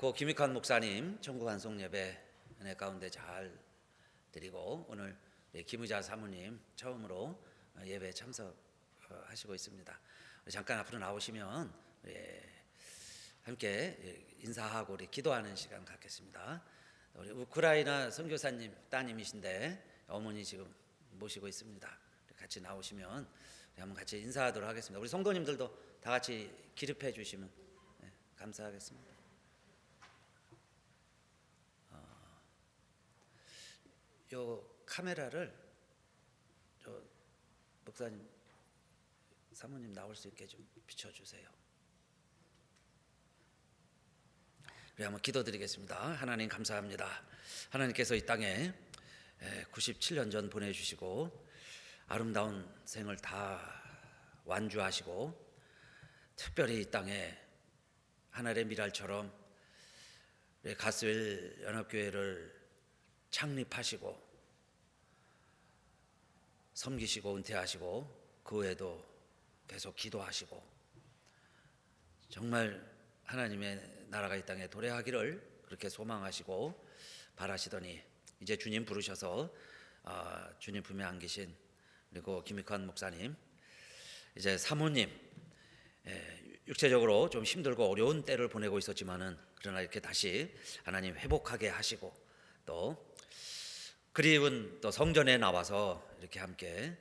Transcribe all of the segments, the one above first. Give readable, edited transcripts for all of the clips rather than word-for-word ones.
고 김익환 목사님 천국 환송 예배 은혜 가운데 잘 드리고 오늘 김의자 사모님 처음으로 예배에 참석하시고 있습니다. 잠깐 앞으로 나오시면 함께 인사하고 우리 기도하는 시간 갖겠습니다. 우리 우크라이나 선교사님 따님이신데 어머니 지금 모시고 있습니다. 같이 나오시면 한번 같이 인사하도록 하겠습니다. 우리 성도님들도 다 같이 기립해 주시면 감사하겠습니다. 요 카메라를 저 목사님 사모님 나올 수 있게 좀 비춰주세요. 우리 한번 기도드리겠습니다. 하나님 감사합니다. 하나님께서 이 땅에 97년 전 보내주시고 아름다운 생을 다 완주하시고 특별히 이 땅에 하늘의 미랄처럼 가스웰 연합교회를 창립하시고 섬기시고 은퇴하시고 그 외에도 계속 기도하시고 정말 하나님의 나라가 이 땅에 도래하기를 그렇게 소망하시고 바라시더니 이제 주님 부르셔서 주님 품에 안기신 그리고 김익환 목사님 이제 사모님 육체적으로 좀 힘들고 어려운 때를 보내고 있었지만은 그러나 이렇게 다시 하나님 회복하게 하시고 또 그리운 또 성전에 나와서 이렇게 함께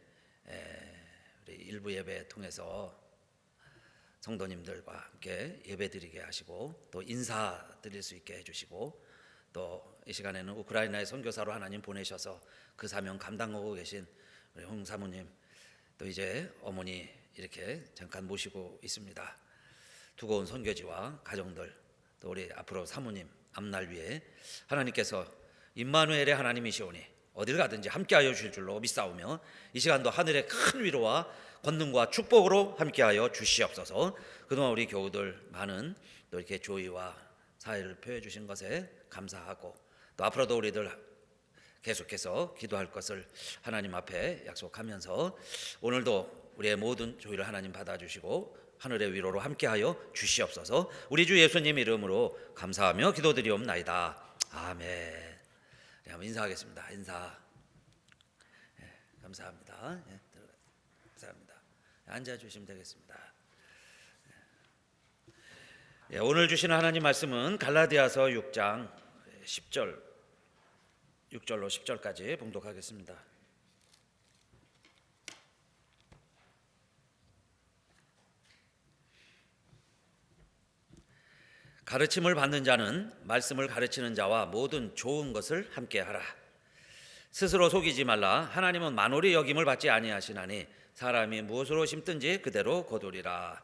우리 일부 예배 통해서 성도님들과 함께 예배드리게 하시고 또 인사드릴 수 있게 해주시고 또 이 시간에는 우크라이나의 선교사로 하나님 보내셔서 그 사명 감당하고 계신 우리 홍 사모님 또 이제 어머니 이렇게 잠깐 모시고 있습니다. 두고 온 선교지와 가정들 또 우리 앞으로 사모님 앞날 위에 하나님께서 임마누엘의 하나님이시오니 어딜 가든지 함께하여 주실 줄로 믿사오며 이 시간도 하늘의 큰 위로와 권능과 축복으로 함께하여 주시옵소서. 그동안 우리 교우들 많은 또 이렇게 조의와 사회를 표해 주신 것에 감사하고 또 앞으로도 우리들 계속해서 기도할 것을 하나님 앞에 약속하면서 오늘도 우리의 모든 조의를 하나님 받아주시고 하늘의 위로로 함께하여 주시옵소서. 우리 주 예수님 이름으로 감사하며 기도드리옵나이다. 아멘. 한번 인사하겠습니다. 인사. 감사합니다. 감사합니다. 앉아주시면 되겠습니다. 오늘 주시는 하나님 말씀은 갈라디아서 6장 6절로 10절까지 봉독하겠습니다. 가르침을 받는 자는 말씀을 가르치는 자와 모든 좋은 것을 함께하라. 스스로 속이지 말라. 하나님은 만홀히 여김을 받지 아니하시나니 사람이 무엇으로 심든지 그대로 거두리라.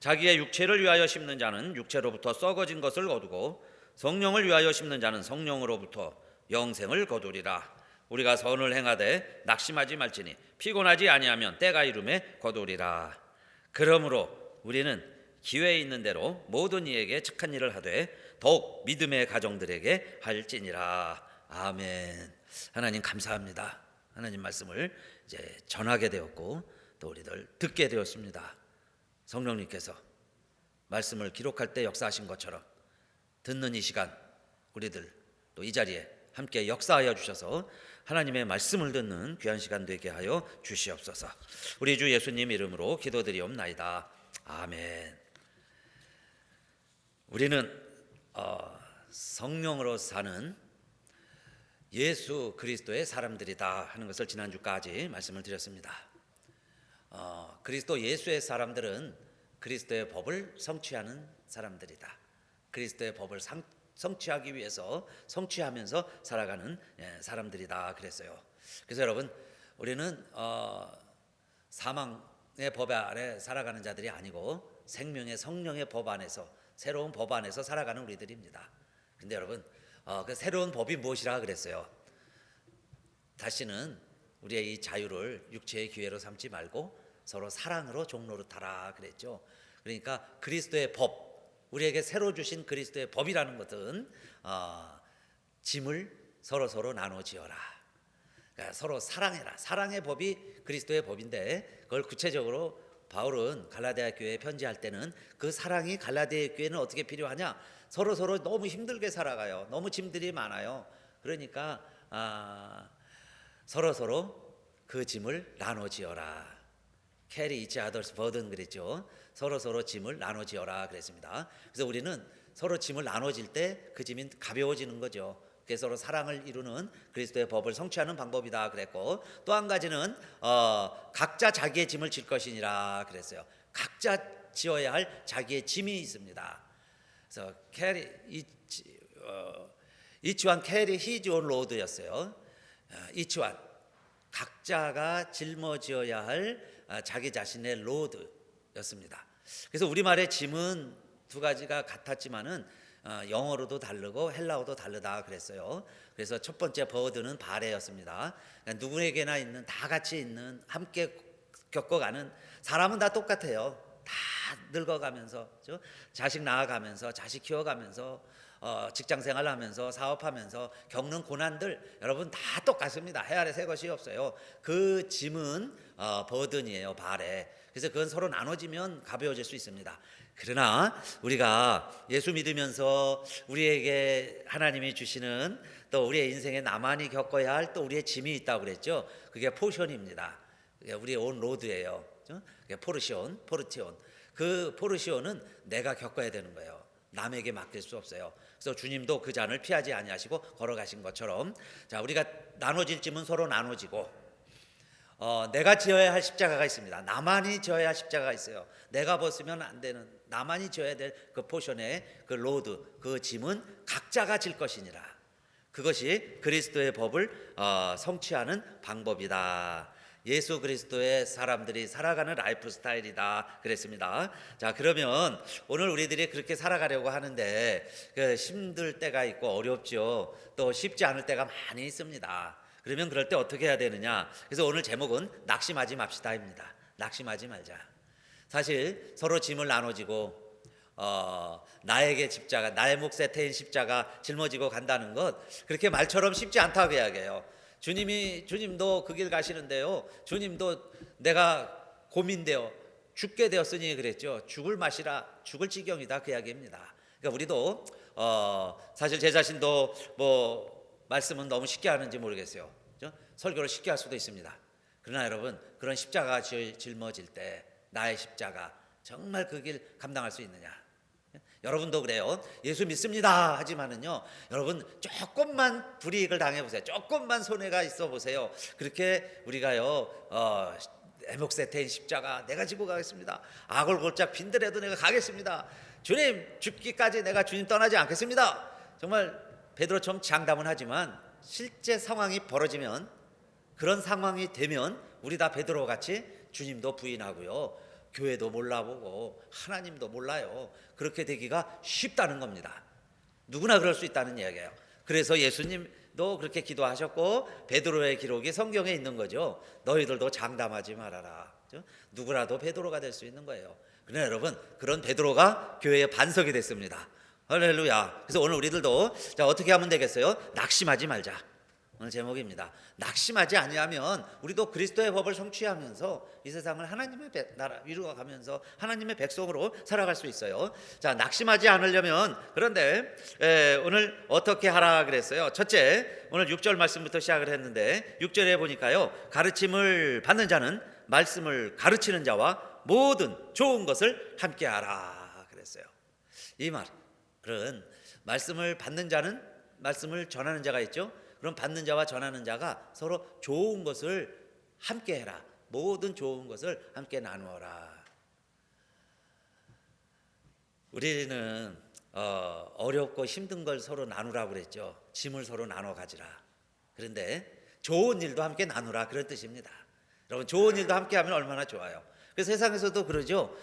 자기의 육체를 위하여 심는 자는 육체로부터 썩어진 것을 거두고 성령을 위하여 심는 자는 성령으로부터 영생을 거두리라. 우리가 선을 행하되 낙심하지 말지니 피곤하지 아니하면 때가 이름에 거두리라. 그러므로 우리는 기회 있는 대로 모든 이에게 착한 일을 하되 더욱 믿음의 가정들에게 할지니라. 아멘. 하나님 감사합니다. 하나님 말씀을 이제 전하게 되었고 또 우리들 듣게 되었습니다. 성령님께서 말씀을 기록할 때 역사하신 것처럼 듣는 이 시간 우리들 또 이 자리에 함께 역사하여 주셔서 하나님의 말씀을 듣는 귀한 시간 되게 하여 주시옵소서. 우리 주 예수님 이름으로 기도드리옵나이다. 아멘. 우리는 성령으로 사는 예수 그리스도의 사람들이다 하는 것을 지난주까지 말씀을 드렸습니다. 그리스도 예수의 사람들은 그리스도의 법을 성취하는 사람들이다. 그리스도의 법을 성취하기 위해서 성취하면서 살아가는 사람들이다 그랬어요. 그래서 여러분 우리는 사망의 법 아래 살아가는 자들이 아니고 생명의 성령의 법 안에서 새로운 법 안에서 살아가는 우리들입니다. 근데 여러분 그 새로운 법이 무엇이라 그랬어요? 다시는 우리의 이 자유를 육체의 기회로 삼지 말고 서로 사랑으로 종노릇하라 그랬죠. 그러니까 그리스도의 법, 우리에게 새로 주신 그리스도의 법이라는 것은 짐을 서로 나눠지어라. 그러니까 서로 사랑해라. 사랑의 법이 그리스도의 법인데 그걸 구체적으로 바울은 갈라디아 교회에 편지할 때는 그 사랑이 갈라디아 교회는 어떻게 필요하냐? 서로 너무 힘들게 살아가요. 너무 짐들이 많아요. 그러니까 서로 그 짐을 나눠지어라. carry each other's burden 그랬죠. 서로 짐을 나눠지어라 그랬습니다. 그래서 우리는 서로 짐을 나눠질 때 그 짐이 가벼워지는 거죠. 그래서 서로 사랑을 이루는 그리스도의 법을 성취하는 방법이다 그랬고, 또 한 가지는 각자 자기의 짐을 질 것이니라 그랬어요. 각자 지어야 할 자기의 짐이 있습니다. 그래서 carry each one carry his own load였어요. each one 각자가 짊어져야 할 자기 자신의 로드였습니다. 그래서 우리말의 짐은 두 가지가 같았지만은 영어로도 다르고 헬라어도 다르다 그랬어요. 그래서 첫 번째 버드는 바레였습니다. 그러니까 누구에게나 있는, 다 같이 있는, 함께 겪어가는, 사람은 다 똑같아요. 다 늙어가면서, 그렇죠? 자식 낳아가면서, 자식 키워가면서, 직장생활 하면서, 사업하면서 겪는 고난들 여러분 다 똑같습니다. 해 아래 새 것이 없어요. 그 짐은 버든이에요. 바레. 그래서 그건 서로 나눠지면 가벼워질 수 있습니다. 그러나 우리가 예수 믿으면서 우리에게 하나님이 주시는, 또 우리의 인생에 나만이 겪어야 할 또 우리의 짐이 있다고 그랬죠. 그게 포션입니다. 그게 우리의 온 로드예요. 그게 포르시온, 포르티온. 그 포르시온은 내가 겪어야 되는 거예요. 남에게 맡길 수 없어요. 그래서 주님도 그 잔을 피하지 아니하시고 걸어가신 것처럼, 자, 우리가 나눠질 짐은 서로 나눠지고, 내가 지어야 할 십자가가 있습니다. 나만이 지어야 할 십자가가 있어요. 내가 벗으면 안 되는, 나만이 지어야 될 그 포션의 그 로드, 그 짐은 각자가 질 것이니라. 그것이 그리스도의 법을 성취하는 방법이다. 예수 그리스도의 사람들이 살아가는 라이프 스타일이다 그랬습니다. 자, 그러면 오늘 우리들이 그렇게 살아가려고 하는데 힘들 때가 있고 어렵죠. 또 쉽지 않을 때가 많이 있습니다. 그러면 그럴 때 어떻게 해야 되느냐? 그래서 오늘 제목은 낙심하지 맙시다입니다. 낙심하지 말자. 사실 서로 짐을 나눠지고 나에게 십자가, 나의 몫에 태인 십자가 짊어지고 간다는 것, 그렇게 말처럼 쉽지 않다고 이야기해요. 주님도 그 길 가시는데요, 주님도 내가 고민되어 죽게 되었으니 그랬죠. 죽을 맛이라, 죽을 지경이다 그 이야기입니다. 그러니까 우리도 사실 제 자신도 말씀은 너무 쉽게 하는지 모르겠어요. 그렇죠? 설교를 쉽게 할 수도 있습니다. 그러나 여러분, 그런 십자가 짊어질 때 나의 십자가 정말 그 길 감당할 수 있느냐? 여러분도 그래요. 예수 믿습니다 하지만은요, 여러분 조금만 불이익을 당해보세요. 조금만 손해가 있어 보세요. 그렇게 우리가요, 내 몫에 태인 십자가 내가 지고 가겠습니다. 악을 골짝 빈들에도 내가 가겠습니다. 주님, 죽기까지 내가 주님 떠나지 않겠습니다. 정말 베드로처럼 장담은 하지만 실제 상황이 벌어지면, 그런 상황이 되면 우리 다 베드로 같이 주님도 부인하고요, 교회도 몰라보고 하나님도 몰라요. 그렇게 되기가 쉽다는 겁니다. 누구나 그럴 수 있다는 이야기예요. 그래서 예수님도 그렇게 기도하셨고 베드로의 기록이 성경에 있는 거죠. 너희들도 장담하지 말아라. 누구라도 베드로가 될 수 있는 거예요. 그러나 여러분, 그런 베드로가 교회의 반석이 됐습니다. 할렐루야. 그래서 오늘 우리들도 자, 어떻게 하면 되겠어요? 낙심하지 말자. 오늘 제목입니다. 낙심하지 아니하면 우리도 그리스도의 법을 성취하면서 이 세상을 하나님의 나라 이루어가면서 하나님의 백성으로 살아갈 수 있어요. 자, 낙심하지 않으려면, 그런데 오늘 어떻게 하라 그랬어요? 첫째, 오늘 6절 말씀부터 시작을 했는데 6절에 보니까요, 가르침을 받는 자는 말씀을 가르치는 자와 모든 좋은 것을 함께하라 그랬어요. 이 말은 말씀을 받는 자는, 말씀을 전하는 자가 있죠. 그럼 받는 자와 전하는 자가 서로 좋은 것을 함께 해라. 모든 좋은 것을 함께 나누어라. 우리는 어렵고 힘든 걸 서로 나누라고 그랬죠. 짐을 서로 나눠 가지라. 그런데 좋은 일도 함께 나누라, 그런 뜻입니다. 여러분, 좋은 일도 함께 하면 얼마나 좋아요. 그래서 세상에서도 그러죠.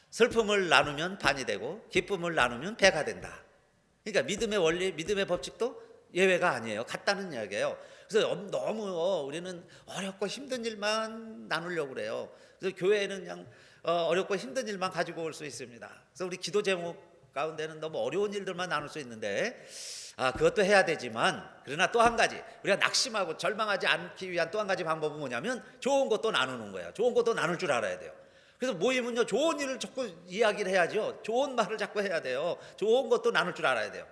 슬픔을 나누면 반이 되고 기쁨을 나누면 배가 된다. 그러니까 믿음의 원리, 믿음의 법칙도 예외가 아니에요. 같다는 이야기예요. 그래서 너무 우리는 어렵고 힘든 일만 나누려고 그래요. 그래서 교회에는 그냥 어렵고 힘든 일만 가지고 올 수 있습니다. 그래서 우리 기도 제목 가운데는 너무 어려운 일들만 나눌 수 있는데, 그것도 해야 되지만, 그러나 또 한 가지, 우리가 낙심하고 절망하지 않기 위한 또 한 가지 방법은 뭐냐면 좋은 것도 나누는 거예요. 좋은 것도 나눌 줄 알아야 돼요. 그래서 모임은요, 좋은 일을 자꾸 이야기를 해야죠. 좋은 말을 자꾸 해야 돼요. 좋은 것도 나눌 줄 알아야 돼요.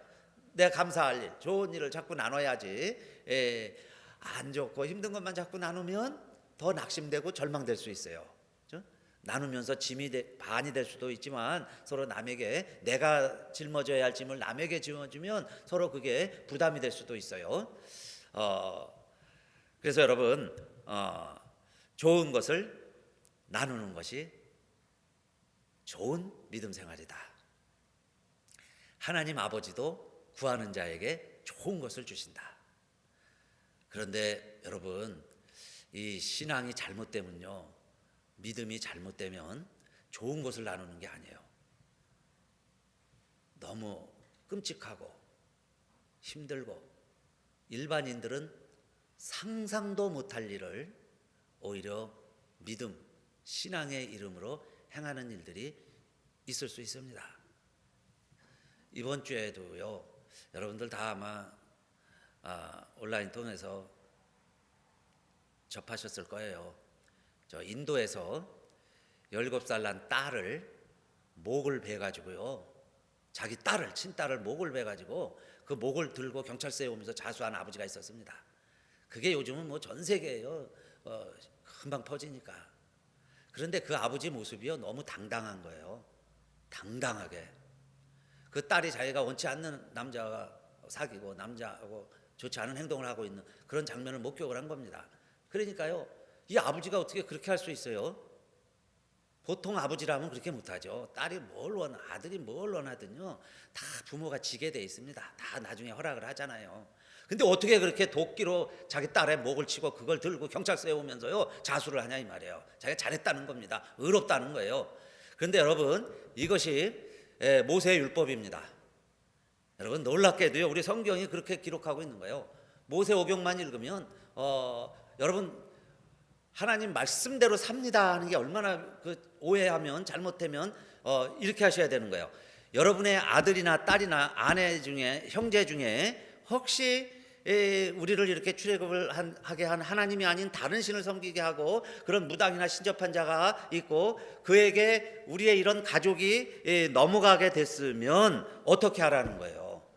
내가 감사할 일, 좋은 일을 자꾸 나눠야지. 안 좋고 힘든 것만 자꾸 나누면 더 낙심되고 절망될 수 있어요. 그렇죠? 나누면서 짐이 반이 될 수도 있지만 서로 남에게, 내가 짊어져야 할 짐을 남에게 짊어지면 서로 그게 부담이 될 수도 있어요. 그래서 여러분, 좋은 것을 나누는 것이 좋은 믿음 생활이다. 하나님 아버지도 구하는 자에게 좋은 것을 주신다. 그런데 여러분, 이 신앙이 잘못되면요, 믿음이 잘못되면 좋은 것을 나누는 게 아니에요. 너무 끔찍하고 힘들고 일반인들은 상상도 못할 일을 오히려 믿음, 신앙의 이름으로 행하는 일들이 있을 수 있습니다. 이번 주에도요, 여러분들 다 아마 온라인 통해서 접하셨을 거예요. 저 인도에서 17살 난 딸을 목을 베가지고요, 자기 딸을, 친딸을 목을 베가지고 그 목을 들고 경찰서에 오면서 자수한 아버지가 있었습니다. 그게 요즘은 뭐 전 세계에요, 금방 퍼지니까. 그런데 그 아버지 모습이요, 너무 당당한 거예요. 당당하게. 그 딸이 자기가 원치 않는 남자가 사귀고 남자하고 좋지 않은 행동을 하고 있는 그런 장면을 목격을 한 겁니다. 그러니까요, 이 아버지가 어떻게 그렇게 할 수 있어요? 보통 아버지라면 그렇게 못하죠. 딸이 뭘 원하, 아들이 뭘 원하든요, 다 부모가 지게 돼 있습니다. 다 나중에 허락을 하잖아요. 근데 어떻게 그렇게 도끼로 자기 딸의 목을 치고 그걸 들고 경찰서에 오면서요 자수를 하냐 이 말이에요. 자기가 잘했다는 겁니다. 의롭다는 거예요. 그런데 여러분, 이것이 모세의 율법입니다. 여러분, 놀랍게도요, 우리 성경이 그렇게 기록하고 있는 거예요. 모세오경만 읽으면 여러분, 하나님 말씀대로 삽니다 하는 게 얼마나 오해하면, 잘못되면 이렇게 하셔야 되는 거예요. 여러분의 아들이나 딸이나 아내 중에, 형제 중에 혹시 우리를 이렇게 출애굽을 하게 한 하나님이 아닌 다른 신을 섬기게 하고 그런 무당이나 신접한 자가 있고 그에게 우리의 이런 가족이 넘어가게 됐으면 어떻게 하라는 거예요?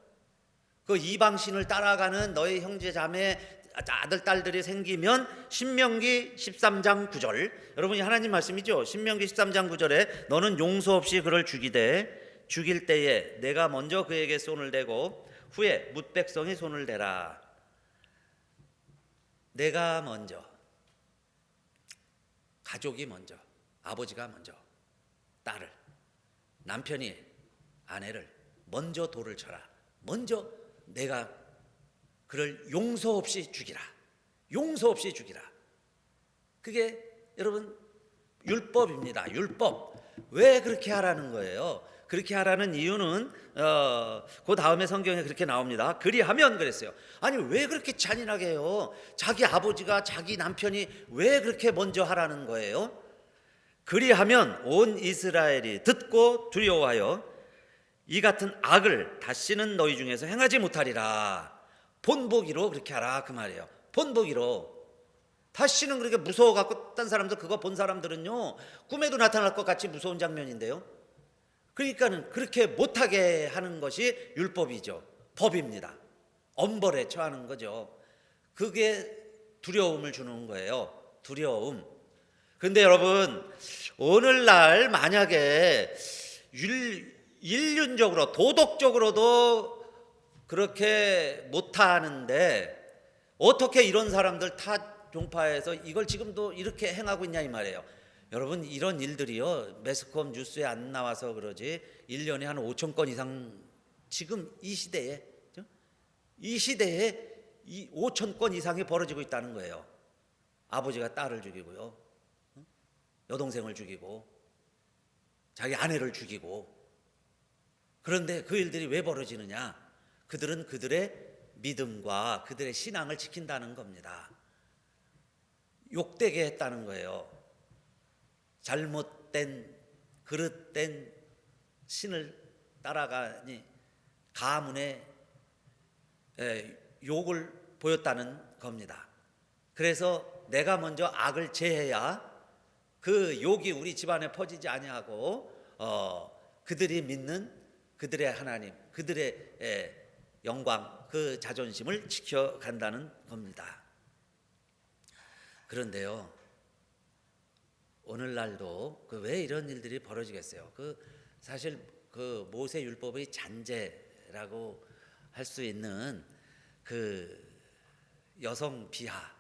그 이방신을 따라가는 너의 형제 자매 아들 딸들이 생기면 신명기 13장 9절, 여러분이 하나님 말씀이죠. 신명기 13장 9절에 너는 용서 없이 그를 죽이되 죽일 때에 내가 먼저 그에게 손을 대고 후에 뭇 백성이 손을 대라. 내가 먼저, 가족이 먼저, 아버지가 먼저 딸을, 남편이 아내를 먼저 돌을 쳐라. 먼저 내가 그를 용서 없이 죽이라. 용서 없이 죽이라. 그게 여러분 율법입니다. 율법. 왜 그렇게 하라는 거예요? 그렇게 하라는 이유는 그 다음에 성경에 그렇게 나옵니다. 그리하면 그랬어요. 아니 왜 그렇게 잔인하게 해요? 자기 아버지가, 자기 남편이 왜 그렇게 먼저 하라는 거예요? 그리하면 온 이스라엘이 듣고 두려워하여 이 같은 악을 다시는 너희 중에서 행하지 못하리라. 본보기로 그렇게 하라 그 말이에요. 본보기로. 다시는 그렇게 무서워갖고 딴 사람들, 그거 본 사람들은요 꿈에도 나타날 것 같이 무서운 장면인데요. 그러니까는 그렇게 못하게 하는 것이 율법이죠. 법입니다. 엄벌에 처하는 거죠. 그게 두려움을 주는 거예요. 두려움. 그런데 여러분, 오늘날 만약에 인륜적으로 도덕적으로도 그렇게 못하는데 어떻게 이런 사람들 타 종파에서 이걸 지금도 이렇게 행하고 있냐 이 말이에요. 여러분, 이런 일들이요 매스컴 뉴스에 안 나와서 그러지 1년에 한 5천 건 이상 지금 이 시대에 이 5천 건 이상이 벌어지고 있다는 거예요. 아버지가 딸을 죽이고요, 여동생을 죽이고 자기 아내를 죽이고. 그런데 그 일들이 왜 벌어지느냐? 그들은 그들의 믿음과 그들의 신앙을 지킨다는 겁니다. 욕되게 했다는 거예요. 잘못된 그릇된 신을 따라가니 가문에 욕을 보였다는 겁니다. 그래서 내가 먼저 악을 제해야 그 욕이 우리 집안에 퍼지지 아니하고 그들이 믿는 그들의 하나님, 그들의 영광, 그 자존심을 지켜간다는 겁니다. 그런데요, 오늘날도 왜 이런 일들이 벌어지겠어요? 사실 그 모세 율법의 잔재라고 할 수 있는 그 여성 비하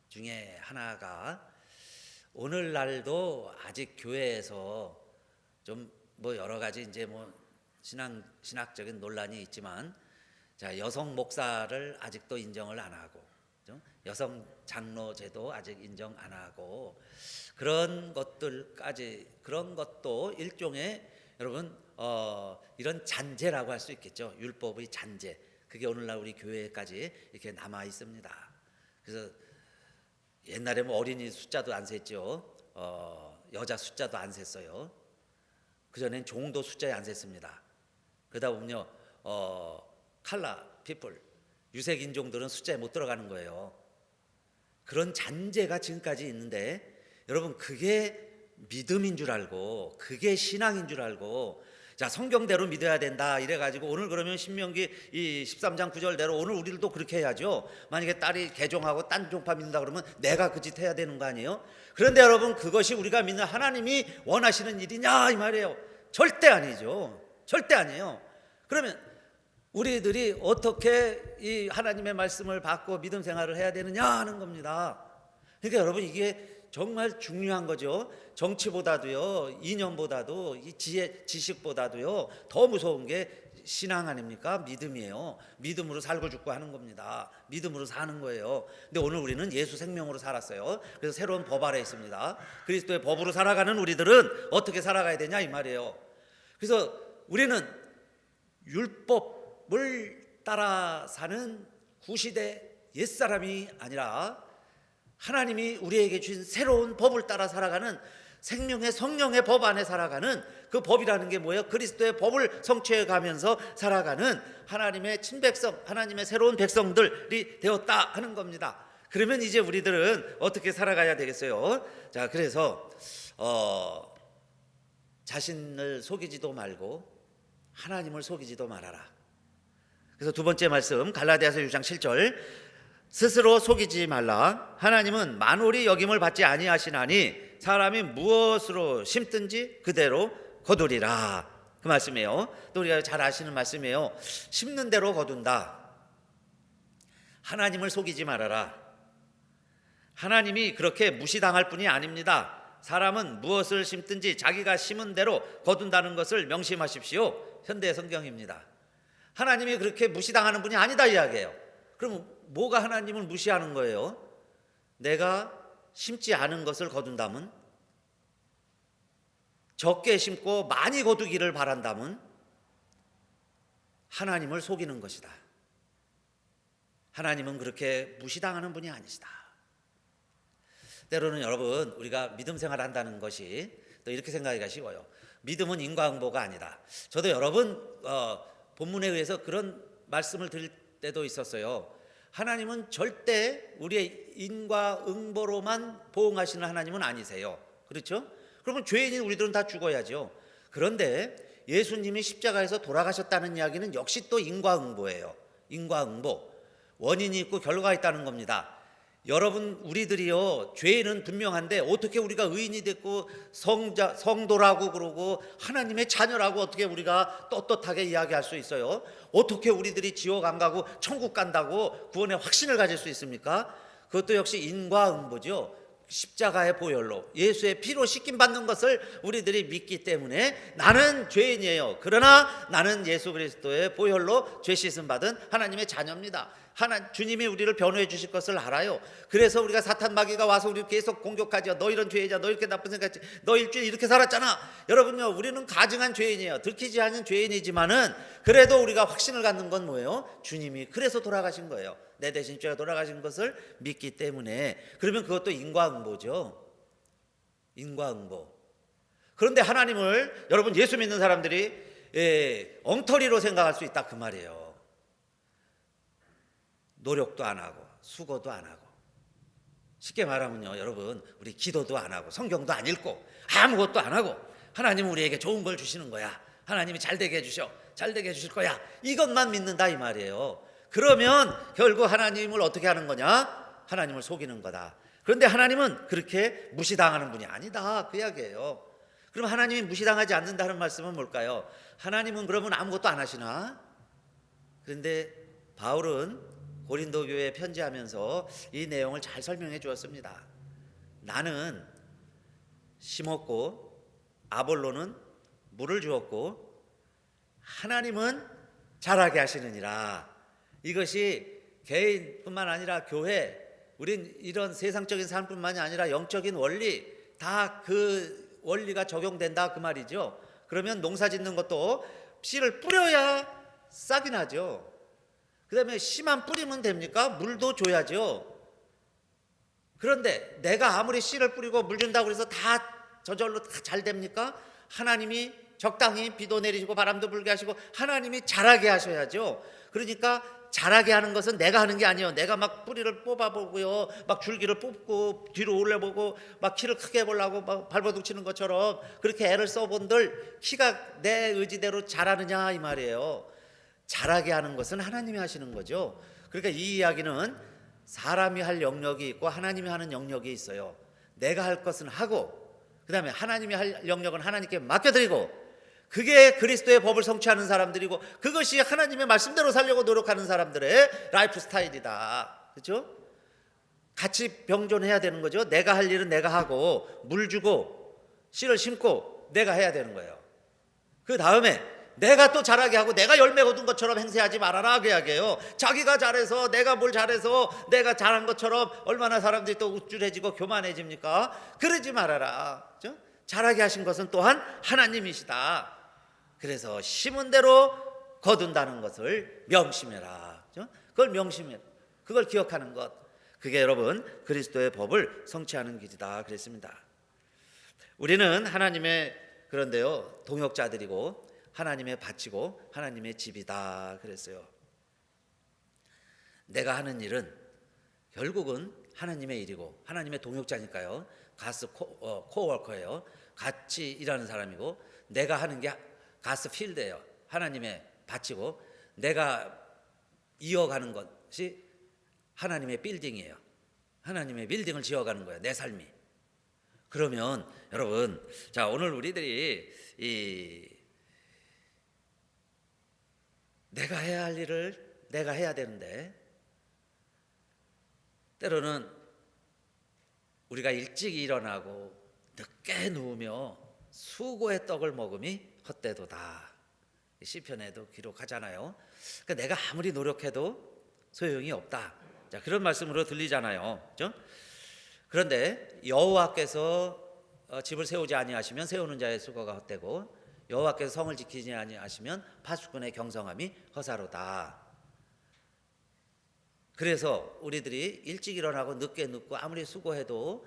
중에 하나가 오늘날도 아직 교회에서 좀 여러 가지 이제 신학적인 논란이 있지만, 자, 여성 목사를 아직도 인정을 안 하고, 여성 장로제도 아직 인정 안 하고, 그런 것도 일종의 여러분 이런 잔재라고 할 수 있겠죠. 율법의 잔재. 그게 오늘날 우리 교회까지 이렇게 남아 있습니다. 그래서 옛날에 어린이 숫자도 안 셌죠. 여자 숫자도 안 셌어요. 그전엔 종도 숫자에 안 셌습니다. 그러다 보면요, 칼라 피플, 유색 인종들은 숫자에 못 들어가는 거예요. 그런 잔재가 지금까지 있는데, 여러분 그게 믿음인 줄 알고, 그게 신앙인 줄 알고, 자, 성경대로 믿어야 된다 이래가지고 오늘 그러면 신명기 이 13장 9절대로 오늘 우리들도 그렇게 해야죠. 만약에 딸이 개종하고 딴 종파 믿는다 그러면 내가 그 짓 해야 되는 거 아니에요? 그런데 여러분, 그것이 우리가 믿는 하나님이 원하시는 일이냐 이 말이에요. 절대 아니죠. 절대 아니에요. 그러면 우리들이 어떻게 이 하나님의 말씀을 받고 믿음 생활을 해야 되느냐 하는 겁니다. 그러니까 여러분, 이게 정말 중요한 거죠. 정치보다도요, 이념보다도, 이 지식보다도요, 더 무서운 게 신앙 아닙니까? 믿음이에요. 믿음으로 살고 죽고 하는 겁니다. 믿음으로 사는 거예요. 근데 오늘 우리는 예수 생명으로 살았어요. 그래서 새로운 법 아래 있습니다. 그리스도의 법으로 살아가는 우리들은 어떻게 살아가야 되냐 이 말이에요. 그래서 우리는 율법을 따라 사는 구시대 옛사람이 아니라 하나님이 우리에게 주신 새로운 법을 따라 살아가는 생명의 성령의 법 안에 살아가는 그 법이라는 게 뭐예요? 그리스도의 법을 성취해 가면서 살아가는 하나님의 친백성, 하나님의 새로운 백성들이 되었다 하는 겁니다. 그러면 이제 우리들은 어떻게 살아가야 되겠어요? 자, 그래서 자신을 속이지도 말고 하나님을 속이지도 말아라. 그래서 두 번째 말씀, 갈라디아서 6장 7절, 스스로 속이지 말라. 하나님은 만홀이 여김을 받지 아니하시나니 사람이 무엇으로 심든지 그대로 거두리라. 그 말씀이에요. 또 우리가 잘 아시는 말씀이에요. 심는 대로 거둔다. 하나님을 속이지 말아라. 하나님이 그렇게 무시당할 뿐이 아닙니다. 사람은 무엇을 심든지 자기가 심은 대로 거둔다는 것을 명심하십시오. 현대 성경입니다. 하나님이 그렇게 무시당하는 분이 아니다 이야기예요. 그럼 뭐가 하나님을 무시하는 거예요? 내가 심지 않은 것을 거둔다면, 적게 심고 많이 거두기를 바란다면 하나님을 속이는 것이다. 하나님은 그렇게 무시당하는 분이 아니시다. 때로는 여러분, 우리가 믿음 생활한다는 것이 또 이렇게 생각하기가 쉬워요. 믿음은 인과응보가 아니다. 저도 여러 번 본문에 의해서 그런 말씀을 드릴 때도 있었어요. 하나님은 절대 우리의 인과응보로만 보응하시는 하나님은 아니세요. 그렇죠? 그러면 죄인인 우리들은 다 죽어야죠. 그런데 예수님이 십자가에서 돌아가셨다는 이야기는 역시 또 인과응보예요. 인과응보. 원인이 있고 결과가 있다는 겁니다. 여러분, 우리들이요, 죄는 분명한데 어떻게 우리가 의인이 됐고 성도라고 그러고 하나님의 자녀라고 어떻게 우리가 떳떳하게 이야기할 수 있어요? 어떻게 우리들이 지옥 안 가고 천국 간다고 구원의 확신을 가질 수 있습니까? 그것도 역시 인과응보죠. 십자가의 보혈로 예수의 피로 씻김 받는 것을 우리들이 믿기 때문에 나는 죄인이에요. 그러나 나는 예수 그리스도의 보혈로 죄 씻음 받은 하나님의 자녀입니다. 주님이 우리를 변호해 주실 것을 알아요. 그래서 우리가 사탄 마귀가 와서 우리를 계속 공격하죠. 너 이런 죄인이야, 너 이렇게 나쁜 생각했지, 너 일주일 이렇게 살았잖아. 여러분요, 우리는 가증한 죄인이에요. 들키지 않은 죄인이지만은 그래도 우리가 확신을 갖는 건 뭐예요? 주님이 그래서 돌아가신 거예요. 내 대신 죄가 돌아가신 것을 믿기 때문에. 그러면 그것도 인과응보죠. 인과응보. 그런데 하나님을 여러분, 예수 믿는 사람들이 엉터리로 생각할 수 있다 그 말이에요. 노력도 안 하고 수고도 안 하고 쉽게 말하면요, 여러분, 우리 기도도 안 하고 성경도 안 읽고 아무것도 안 하고 하나님은 우리에게 좋은 걸 주시는 거야. 하나님이 잘 되게 해주셔. 잘 되게 해주실 거야. 이것만 믿는다 이 말이에요. 그러면 결국 하나님을 어떻게 하는 거냐? 하나님을 속이는 거다. 그런데 하나님은 그렇게 무시당하는 분이 아니다, 그 이야기예요. 그럼 하나님이 무시당하지 않는다는 말씀은 뭘까요? 하나님은 그러면 아무것도 안 하시나? 그런데 바울은 고린도 교회에 편지하면서 이 내용을 잘 설명해 주었습니다. 나는 심었고 아볼로는 물을 주었고 하나님은 자라게 하시느니라. 이것이 개인뿐만 아니라 교회, 우린 이런 세상적인 삶뿐만이 아니라 영적인 원리, 다 그 원리가 적용된다 그 말이죠. 그러면 농사 짓는 것도 씨를 뿌려야 싹이 나죠. 그 다음에 씨만 뿌리면 됩니까? 물도 줘야죠. 그런데 내가 아무리 씨를 뿌리고 물 준다고 해서 다 저절로 다 잘 됩니까? 하나님이 적당히 비도 내리시고 바람도 불게 하시고 하나님이 자라게 하셔야죠. 그러니까 자라게 하는 것은 내가 하는 게 아니에요. 내가 막 뿌리를 뽑아보고요, 막 줄기를 뽑고 뒤로 올려보고 막 키를 크게 해보려고 막 발버둥 치는 것처럼 그렇게 애를 써본들 키가 내 의지대로 자라느냐 이 말이에요. 자라게 하는 것은 하나님이 하시는 거죠. 그러니까 이 이야기는 사람이 할 영역이 있고 하나님이 하는 영역이 있어요. 내가 할 것은 하고 그 다음에 하나님이 할 영역은 하나님께 맡겨드리고, 그게 그리스도의 법을 성취하는 사람들이고 그것이 하나님의 말씀대로 살려고 노력하는 사람들의 라이프 스타일이다. 그렇죠? 같이 병존해야 되는 거죠. 내가 할 일은 내가 하고 물 주고 씨를 심고 내가 해야 되는 거예요. 그 다음에 내가 또 잘하게 하고 내가 열매 거둔 것처럼 행세하지 말아라 그 이야기예요. 자기가 잘해서 내가 뭘 잘해서 내가 잘한 것처럼 얼마나 사람들이 또 우쭐해지고 교만해집니까? 그러지 말아라. 그렇죠? 잘하게 하신 것은 또한 하나님이시다. 그래서 심은 대로 거둔다는 것을 명심해라. 그렇죠? 그걸 명심해, 그걸 기억하는 것, 그게 여러분 그리스도의 법을 성취하는 길이다 그랬습니다. 우리는 하나님의, 그런데요, 동역자들이고 하나님의 밭이고 하나님의 집이다 그랬어요. 내가 하는 일은 결국은 하나님의 일이고 하나님의 동역자니까요. 가스 코워커예요. 같이 일하는 사람이고, 내가 하는 게 가스 필드예요. 하나님의 밭이고 내가 이어가는 것이 하나님의 빌딩이에요. 하나님의 빌딩을 지어가는 거예요, 내 삶이. 그러면 여러분, 자, 오늘 우리들이 내가 해야 할 일을 내가 해야 되는데 때로는 우리가 일찍 일어나고 늦게 누우며 수고의 떡을 먹음이 헛되도다. 시편에도 기록하잖아요. 그러니까 내가 아무리 노력해도 소용이 없다. 자, 그런 말씀으로 들리잖아요. 그렇죠? 그런데 여호와께서 집을 세우지 아니하시면 세우는 자의 수고가 헛되고 여호와께서 성을 지키지 아니하시면 파수꾼의 경성함이 허사로다. 그래서 우리들이 일찍 일어나고 늦게 눕고 아무리 수고해도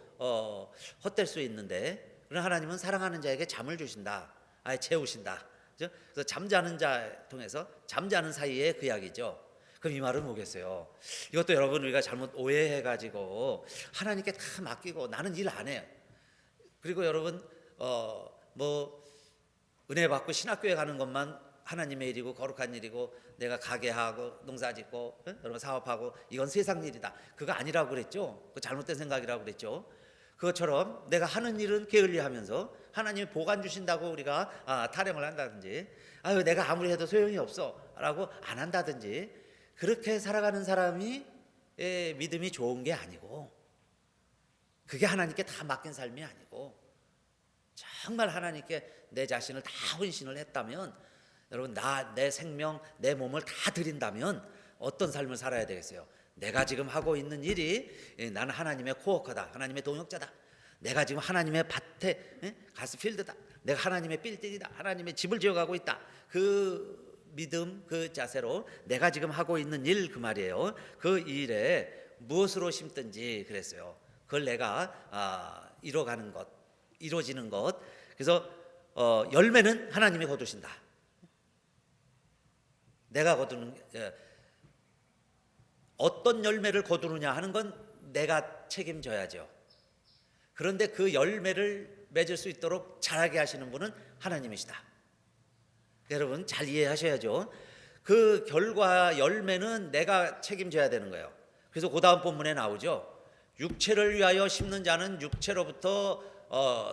헛될 수 있는데, 그러나 하나님은 사랑하는 자에게 잠을 주신다. 아예 재우신다. 그렇죠? 그래서 잠자는 자 통해서 잠자는 사이에 그 이야기죠. 그럼 이 말은 뭐겠어요? 이것도 여러분 우리가 잘못 오해해가지고 하나님께 다 맡기고 나는 일 안 해요. 그리고 여러분 뭐 은혜 받고 신학교에 가는 것만 하나님의 일이고 거룩한 일이고, 내가 가게하고 농사짓고 여러분 사업하고 이건 세상 일이다, 그거 아니라고 그랬죠. 그 잘못된 생각이라고 그랬죠. 그것처럼 내가 하는 일은 게을리하면서 하나님이 보관 주신다고 우리가 타령을 한다든지, 아유 내가 아무리 해도 소용이 없어 라고 안 한다든지, 그렇게 살아가는 사람이 믿음이 좋은 게 아니고, 그게 하나님께 다 맡긴 삶이 아니고, 정말 하나님께 내 자신을 다 헌신을 했다면, 여러분 내 생명 내 몸을 다 드린다면 어떤 삶을 살아야 되겠어요? 내가 지금 하고 있는 일이 나는 하나님의 코워커다, 하나님의 동역자다, 내가 지금 하나님의 밭에 가스필드다, 내가 하나님의 빌딩이다, 하나님의 집을 지어가고 있다, 그 믿음, 그 자세로 내가 지금 하고 있는 일, 그 말이에요. 그 일에 무엇으로 심든지 그랬어요. 그걸 내가 이뤄가는 것, 이루어지는 것. 그래서 열매는 하나님이 거두신다. 내가 거두는, 어떤 열매를 거두느냐 하는 건 내가 책임져야죠. 그런데 그 열매를 맺을 수 있도록 자라게 하시는 분은 하나님이시다. 여러분 잘 이해하셔야죠. 그 결과 열매는 내가 책임져야 되는 거예요. 그래서 그 다음 본문에 나오죠. 육체를 위하여 심는 자는 육체로부터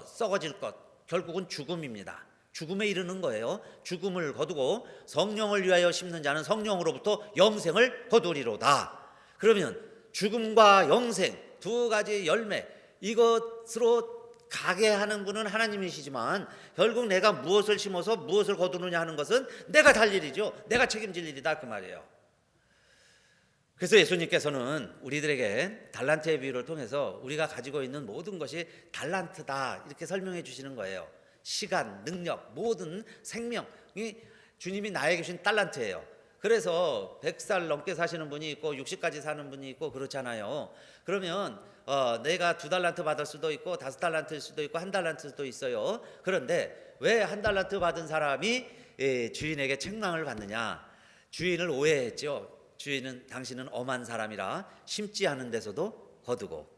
썩어질 것, 결국은 죽음입니다. 죽음에 이르는 거예요. 죽음을 거두고 성령을 위하여 심는 자는 성령으로부터 영생을 거두리로다. 그러면 죽음과 영생 두 가지 열매, 이것으로 가게 하는 분은 하나님이시지만 결국 내가 무엇을 심어서 무엇을 거두느냐 하는 것은 내가 달 일이죠. 내가 책임질 일이다 그 말이에요. 그래서 예수님께서는 우리들에게 달란트의 비유를 통해서 우리가 가지고 있는 모든 것이 달란트다 이렇게 설명해 주시는 거예요. 시간, 능력, 모든 생명이 주님이 나에게 주신 달란트예요. 그래서 100살 넘게 사시는 분이 있고 60까지 사는 분이 있고 그렇잖아요. 그러면 내가 2달란트 받을 수도 있고 5달란트일 수도 있고 1달란트일 수도 있어요. 그런데 왜 1달란트 받은 사람이 주인에게 책망을 받느냐? 주인을 오해했죠. 주인은 당신은 엄한 사람이라 심지 않은 데서도 거두고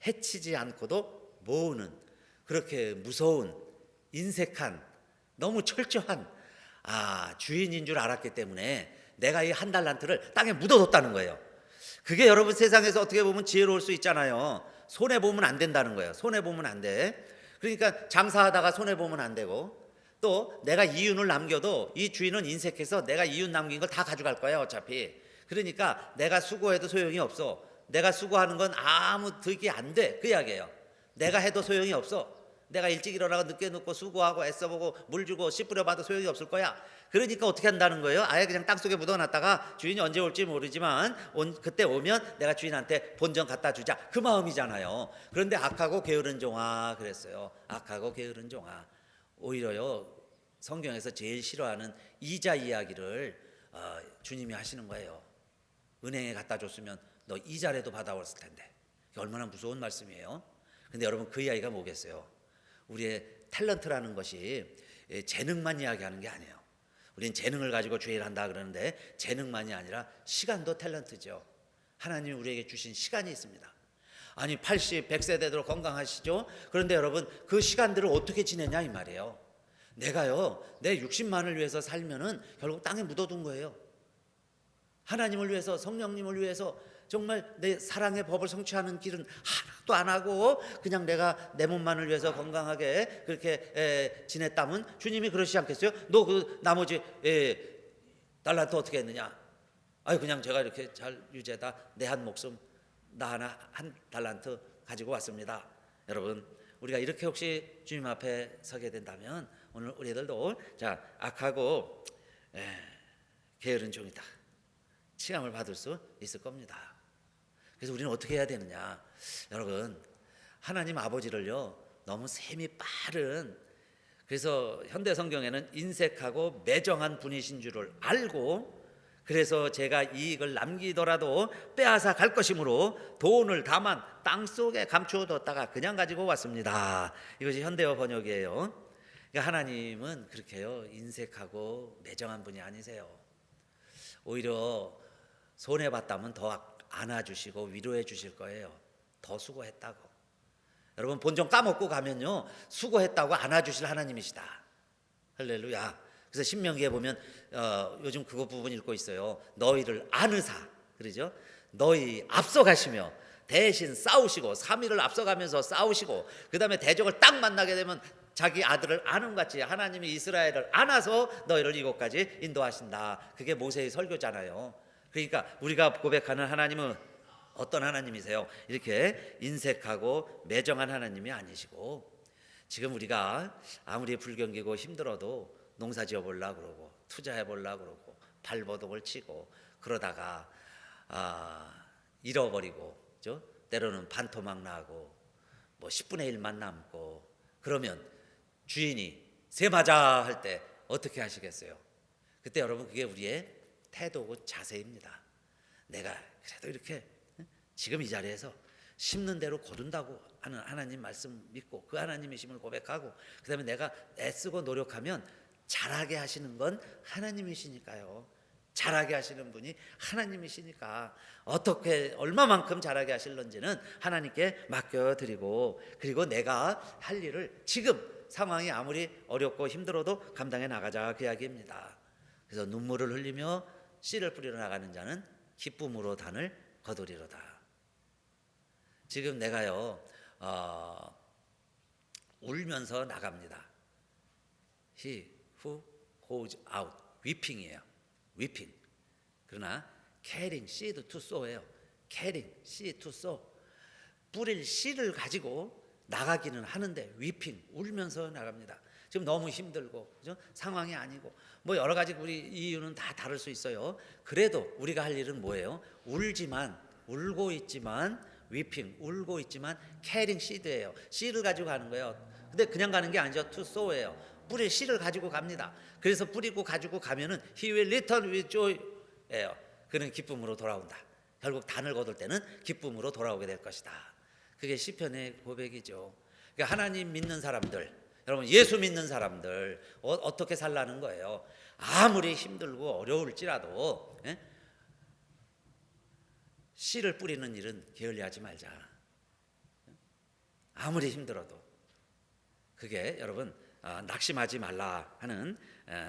해치지 않고도 모으는, 그렇게 무서운 인색한 너무 철저한 주인인 줄 알았기 때문에 내가 이 1달란트를 땅에 묻어뒀다는 거예요. 그게 여러분 세상에서 어떻게 보면 지혜로울 수 있잖아요. 손해보면 안 된다는 거예요. 손해보면 안 돼. 그러니까 장사하다가 손해보면 안 되고, 또 내가 이윤을 남겨도 이 주인은 인색해서 내가 이윤 남긴 걸 다 가져갈 거야 어차피. 그러니까 내가 수고해도 소용이 없어. 내가 수고하는 건 아무 득이 안 돼 그 이야기예요. 내가 해도 소용이 없어. 내가 일찍 일어나고 늦게 눕고 수고하고 애써보고 물 주고 씨 뿌려봐도 소용이 없을 거야. 그러니까 어떻게 한다는 거예요? 아예 그냥 땅속에 묻어놨다가 주인이 언제 올지 모르지만 그때 오면 내가 주인한테 본전 갖다 주자, 그 마음이잖아요. 그런데 악하고 게으른 종아 그랬어요. 악하고 게으른 종아. 오히려요 성경에서 제일 싫어하는 이자 이야기를 주님이 하시는 거예요. 은행에 갖다 줬으면 너 이자라도 받아왔을 텐데. 얼마나 무서운 말씀이에요. 근데 여러분 그 이야기가 뭐겠어요? 우리의 탤런트라는 것이 재능만 이야기하는 게 아니에요. 우리는 재능을 가지고 죄를 한다 그러는데 재능만이 아니라 시간도 탤런트죠. 하나님이 우리에게 주신 시간이 있습니다. 아니 80, 100세 되도록 건강하시죠. 그런데 여러분 그 시간들을 어떻게 지내냐 이 말이에요. 내가요 내 60만을 위해서 살면은 결국 땅에 묻어둔 거예요. 하나님을 위해서, 성령님을 위해서 정말 내 사랑의 법을 성취하는 길은 하나도 안 하고 그냥 내가 내 몸만을 위해서 건강하게 그렇게 지냈다면 주님이 그러시지 않겠어요? 너 그 나머지 달란트 어떻게 했느냐? 그냥 제가 이렇게 잘 유지하다 내 한 목숨 나 하나 1달란트 가지고 왔습니다. 여러분 우리가 이렇게 혹시 주님 앞에 서게 된다면 오늘 우리들도 자 악하고 게으른 종이다 시험을 받을 수 있을 겁니다. 그래서 우리는 어떻게 해야 되느냐? 여러분 하나님 아버지를요 너무 셈이 빠른, 그래서 현대 성경에는 인색하고 매정한 분이신 줄을 알고, 그래서 제가 이익을 남기더라도 빼앗아 갈 것이므로 돈을 다만 땅속에 감추어뒀다가 그냥 가지고 왔습니다. 이것이 현대어 번역이에요. 그러니까 하나님은 그렇게요 인색하고 매정한 분이 아니세요. 오히려 손해봤다면 더 안아주시고 위로해 주실 거예요. 더 수고했다고. 여러분 본전 까먹고 가면요 수고했다고 안아주실 하나님이시다. 할렐루야. 그래서 신명기에 보면 요즘 그거 부분 읽고 있어요. 너희를 안으사 그러죠. 너희 앞서가시며 대신 싸우시고 3일을 앞서가면서 싸우시고 그 다음에 대적을 딱 만나게 되면 자기 아들을 안음같이 하나님이 이스라엘을 안아서 너희를 이곳까지 인도하신다. 그게 모세의 설교잖아요. 그러니까 우리가 고백하는 하나님은 어떤 하나님이세요? 이렇게 인색하고 매정한 하나님이 아니시고, 지금 우리가 아무리 불경기고 힘들어도 농사 지어보려고 그러고 투자해보려고 그러고 발버둥을 치고 그러다가 잃어버리고 그죠? 때로는 반토막 나고 뭐 10분의 1만 남고 그러면 주인이 세 맞아 할 때 어떻게 하시겠어요? 그때 여러분 그게 우리의 태도고 자세입니다. 내가 그래도 이렇게 지금 이 자리에서 심는 대로 거둔다고 하는 하나님 말씀 믿고 그 하나님이심을 고백하고 그 다음에 내가 애쓰고 노력하면 잘하게 하시는 건 하나님이시니까요. 잘하게 하시는 분이 하나님이시니까 어떻게 얼마만큼 잘하게 하실런지는 하나님께 맡겨드리고, 그리고 내가 할 일을 지금 상황이 아무리 어렵고 힘들어도 감당해 나가자, 그 이야기입니다. 그래서 눈물을 흘리며 씨를 뿌리러 나가는 자는 기쁨으로 단을 거두리로다. 지금 내가요 울면서 나갑니다. He who goes out weeping이에요. weeping. 그러나 carrying seed to sow예요. carrying seed to sow. 뿌릴 씨를 가지고 나가기는 하는데 weeping, 울면서 나갑니다. 지금 너무 힘들고, 그죠? 상황이 아니고 뭐 여러 가지 우리 이유는 다 다를 수 있어요. 그래도 우리가 할 일은 뭐예요? 울고 있지만 weeping, 울고 있지만 carrying seed예요. 씨를 가지고 가는 거예요. 근데 그냥 가는 게 아니죠. to sow예요. 뿌릴 씨를 가지고 갑니다. 그래서 뿌리고 가지고 가면은 he will return with joy예요. 그는 기쁨으로 돌아온다. 결국 단을 거둘 때는 기쁨으로 돌아오게 될 것이다. 그게 시편의 고백이죠. 그러니까 하나님 믿는 사람들, 여러분 예수 믿는 사람들 어떻게 살라는 거예요? 아무리 힘들고 어려울지라도 씨를 뿌리는 일은 게을리하지 말자. 아무리 힘들어도. 그게 여러분 낙심하지 말라 하는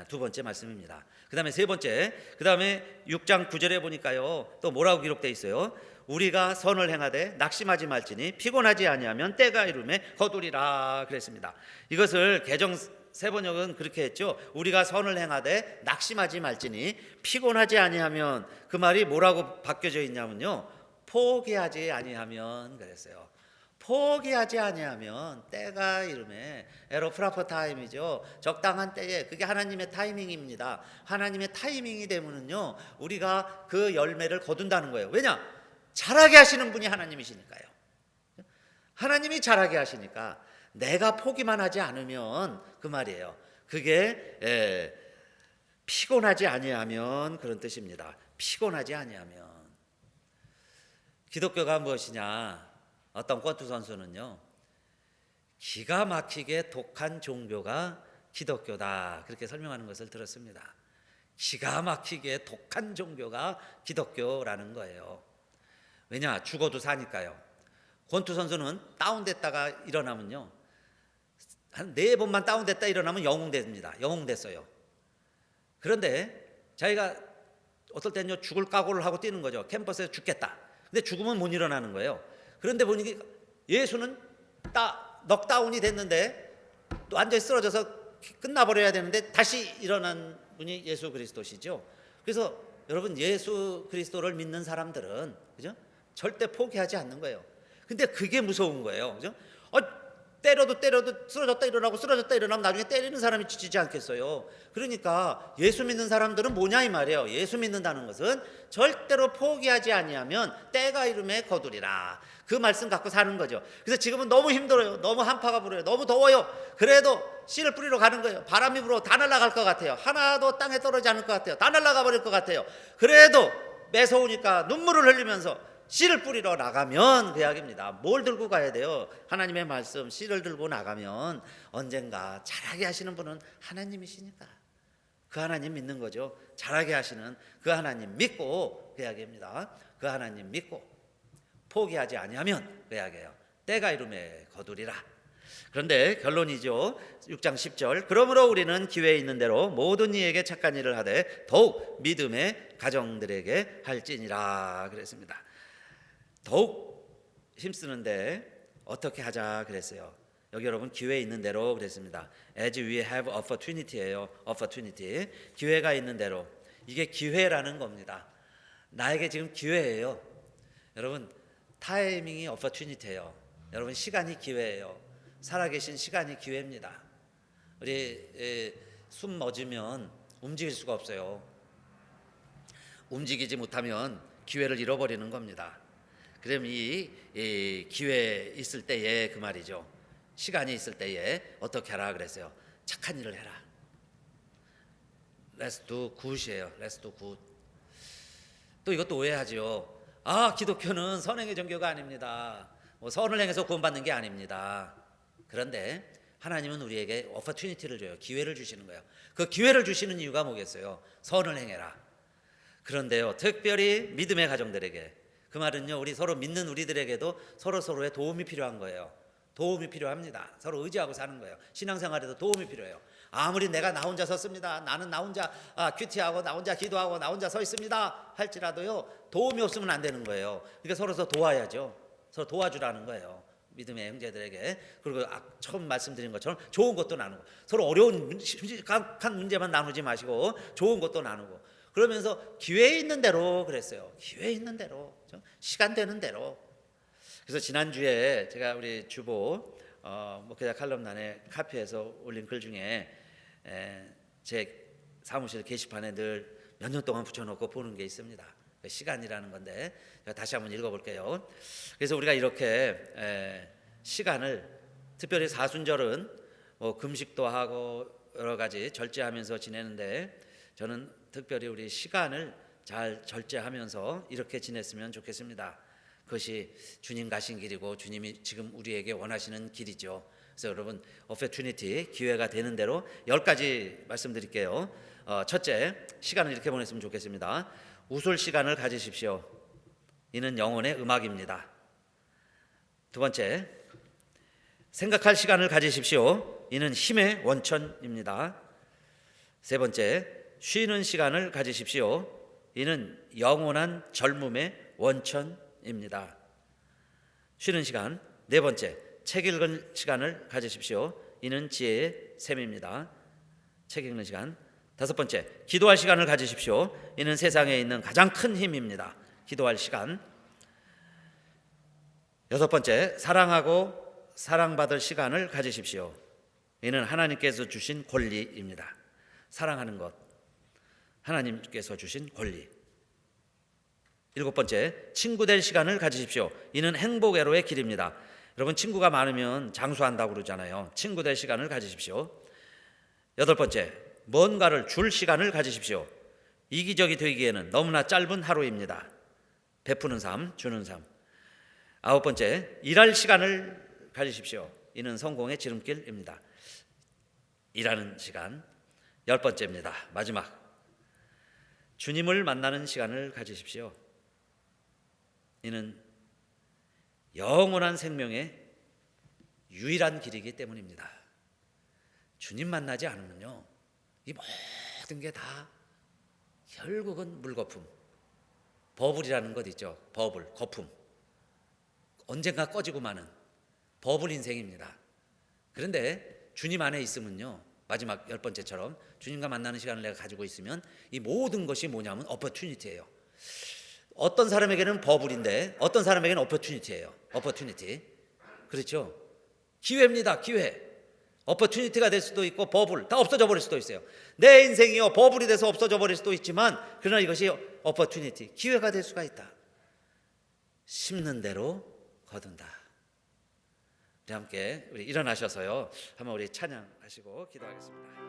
두 번째 말씀입니다. 그 다음에 세 번째, 그 다음에 6장 9절에 보니까요 또 뭐라고 기록되어 있어요? 우리가 선을 행하되 낙심하지 말지니 피곤하지 아니하면 때가 이름에 거두리라 그랬습니다. 이것을 개정 새 번역은 그렇게 했죠. 우리가 선을 행하되 낙심하지 말지니 피곤하지 아니하면, 그 말이 뭐라고 바뀌어져 있냐면요, 포기하지 아니하면 그랬어요. 포기하지 아니하면 때가 이름에 에로프라퍼 타임이죠. 적당한 때에, 그게 하나님의 타이밍입니다. 하나님의 타이밍이 되면은요 우리가 그 열매를 거둔다는 거예요. 왜냐? 잘하게 하시는 분이 하나님이시니까요. 하나님이 잘하게 하시니까 내가 포기만 하지 않으면, 그 말이에요. 그게 피곤하지 아니하면 그런 뜻입니다. 피곤하지 아니하면. 기독교가 무엇이냐? 어떤 권투 선수는요 기가 막히게 독한 종교가 기독교다, 그렇게 설명하는 것을 들었습니다. 기가 막히게 독한 종교가 기독교라는 거예요. 왜냐? 죽어도 사니까요. 권투 선수는 다운됐다가 일어나면요 한 4번만 다운됐다 일어나면 영웅됩니다. 영웅됐어요. 그런데 자기가 어떨 때는요 죽을 각오를 하고 뛰는 거죠. 캠퍼스에서 죽겠다. 근데 죽으면 못 일어나는 거예요. 그런데 보니 예수는 넉다운이 됐는데 또 완전히 쓰러져서 끝나버려야 되는데 다시 일어난 분이 예수 그리스도시죠. 그래서 여러분 예수 그리스도를 믿는 사람들은, 그죠? 절대 포기하지 않는 거예요. 근데 그게 무서운 거예요. 그죠? 때려도 쓰러졌다 일어나고 쓰러졌다 일어나면 나중에 때리는 사람이 지치지 않겠어요. 그러니까 예수 믿는 사람들은 뭐냐 이 말이에요. 예수 믿는다는 것은 절대로 포기하지 아니하면 때가 이름에 거두리라, 그 말씀 갖고 사는 거죠. 그래서 지금은 너무 힘들어요. 너무 한파가 불어요. 너무 더워요. 그래도 씨를 뿌리러 가는 거예요. 바람이 불어 다 날아갈 것 같아요. 하나도 땅에 떨어지지 않을 것 같아요. 다 날아가 버릴 것 같아요. 그래도 매서우니까 눈물을 흘리면서 씨를 뿌리러 나가면, 그 이야기입니다. 뭘 들고 가야 돼요? 하나님의 말씀, 씨를 들고 나가면 언젠가 잘하게 하시는 분은 하나님이시니까 그 하나님 믿는 거죠. 잘하게 하시는 그 하나님 믿고, 그 이야기입니다. 그 하나님 믿고 포기하지 아니하면, 그 이야기예요. 때가 이름에 거두리라. 그런데 결론이죠. 6장 10절, 그러므로 우리는 기회에 있는 대로 모든 이에게 착한 일을 하되 더욱 믿음의 가정들에게 할지니라 그랬습니다. 더욱 힘쓰는데 어떻게 하자 그랬어요. 여기 여러분 기회 있는 대로 그랬습니다. As we have opportunity예요. opportunity, 기회가 있는 대로. 이게 기회라는 겁니다. 나에게 지금 기회예요. 여러분 타이밍이 opportunity예요. 여러분 시간이 기회예요. 살아계신 시간이 기회입니다. 우리 숨 멎으면 움직일 수가 없어요. 움직이지 못하면 기회를 잃어버리는 겁니다. 그럼 이 기회 있을 때에, 그 말이죠, 시간이 있을 때에 어떻게 하라 그랬어요? 착한 일을 해라. Let's do good이에요. Let's do good. 또 이것도 오해하죠. 기독교는 선행의 종교가 아닙니다. 뭐 선을 행해서 구원받는 게 아닙니다. 그런데 하나님은 우리에게 opportunity를 줘요. 기회를 주시는 거예요. 그 기회를 주시는 이유가 뭐겠어요? 선을 행해라. 그런데요, 특별히 믿음의 가정들에게, 그 말은요, 우리 서로 믿는 우리들에게도 서로 서로의 도움이 필요한 거예요. 도움이 필요합니다. 서로 의지하고 사는 거예요. 신앙생활에도 도움이 필요해요. 아무리 내가 나 혼자 섰습니다, 나는 나 혼자 큐티하고 나 혼자 기도하고 나 혼자 서 있습니다 할지라도요, 도움이 없으면 안 되는 거예요. 그러니까 서로 도와야죠. 서로 도와주라는 거예요, 믿음의 형제들에게. 그리고 처음 말씀드린 것처럼 좋은 것도 나누고, 서로 어려운 심각한 문제만 나누지 마시고 좋은 것도 나누고, 그러면서 기회 있는 대로 그랬어요. 기회 있는 대로, 시간 되는 대로. 그래서 지난주에 제가 우리 주보 목회자 칼럼란에 카페에서 올린 글 중에 제 사무실 게시판에 늘 몇 년 동안 붙여놓고 보는 게 있습니다. 시간이라는 건데 제가 다시 한번 읽어볼게요. 그래서 우리가 이렇게 시간을, 특별히 사순절은 뭐 금식도 하고 여러 가지 절제하면서 지내는데, 저는 특별히 우리 시간을 잘 절제하면서 이렇게 지냈으면 좋겠습니다. 그것이 주님 가신 길이고 주님이 지금 우리에게 원하시는 길이죠. 그래서 여러분, opportunity, 기회가 되는 대로 10가지 말씀드릴게요. 첫째, 시간을 이렇게 보냈으면 좋겠습니다. 웃을 시간을 가지십시오. 이는 영혼의 음악입니다. 두 번째, 생각할 시간을 가지십시오. 이는 힘의 원천입니다. 세 번째, 쉬는 시간을 가지십시오. 이는 영원한 젊음의 원천입니다. 쉬는 시간. 네 번째, 책 읽는 시간을 가지십시오. 이는 지혜의 샘입니다. 책 읽는 시간. 다섯 번째, 기도할 시간을 가지십시오. 이는 세상에 있는 가장 큰 힘입니다. 기도할 시간. 여섯 번째, 사랑하고 사랑받을 시간을 가지십시오. 이는 하나님께서 주신 권리입니다. 사랑하는 것, 하나님께서 주신 권리. 일곱 번째, 친구 될 시간을 가지십시오. 이는 행복애로의 길입니다. 여러분, 친구가 많으면 장수한다고 그러잖아요. 친구 될 시간을 가지십시오. 여덟 번째, 뭔가를 줄 시간을 가지십시오. 이기적이 되기에는 너무나 짧은 하루입니다. 베푸는 삶, 주는 삶. 아홉 번째, 일할 시간을 가지십시오. 이는 성공의 지름길입니다. 일하는 시간. 열 번째입니다. 마지막, 주님을 만나는 시간을 가지십시오. 이는 영원한 생명의 유일한 길이기 때문입니다. 주님 만나지 않으면요, 이 모든 게 다 결국은 물거품, 버블이라는 것 있죠. 버블, 거품, 언젠가 꺼지고 마는 버블 인생입니다. 그런데 주님 안에 있으면요, 마지막 열 번째처럼 주님과 만나는 시간을 내가 가지고 있으면 이 모든 것이 뭐냐면 opportunity예요. 어떤 사람에게는 버블인데 어떤 사람에게는 opportunity예요. opportunity. 그렇죠? 기회입니다. 기회. opportunity가 될 수도 있고 버블, 다 없어져 버릴 수도 있어요. 내 인생이요, 버블이 돼서 없어져 버릴 수도 있지만, 그러나 이것이 opportunity, 기회가 될 수가 있다. 심는 대로 거둔다. 우리 함께 우리 일어나셔서요, 한번 우리 찬양하시고 기도하겠습니다.